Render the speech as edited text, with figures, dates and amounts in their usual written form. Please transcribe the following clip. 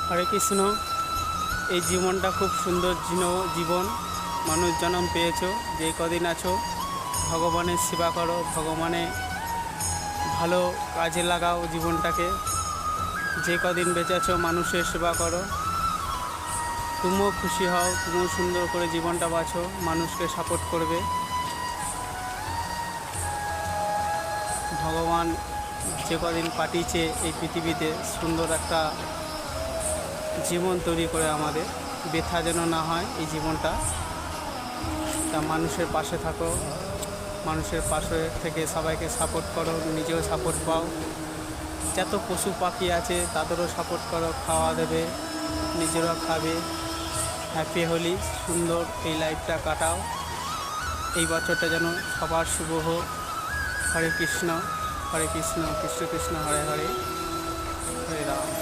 হরে কৃষ্ণ। এই জীবনটা খুব সুন্দর জীবন। মানুষ জন্ম পেয়েছো, যে কদিন আছো ভগবানের সেবা করো, ভগবানের ভালো কাজে লাগাও জীবনটাকে। যে কদিন বেঁচে আছো মানুষের সেবা করো, তুমিও খুশি হও, তুমিও সুন্দর করে জীবনটা বাঁচো, মানুষকে সাপোর্ট করবে। ভগবান যে কদিন পাঠিয়েছে এই পৃথিবীতে সুন্দর একটা জীবন তৈরি করে আমাদের, বৃথা যেন না হয় এই জীবনটা। তা মানুষের পাশে থাকো, মানুষের পাশে থেকে সবাইকে সাপোর্ট করো, নিজেও সাপোর্ট পাও। যত পশু পাখি আছে তাদেরও সাপোর্ট করো, খাওয়া দেবে, নিজেরাও খাবে। হ্যাপি হোলি, সুন্দর এই লাইফটা কাটাও। এই বছরটা যেন সবার শুভ হোক। হরে কৃষ্ণ, হরে কৃষ্ণ, কৃষ্ণ কৃষ্ণ হরে হরে, হরে রাম।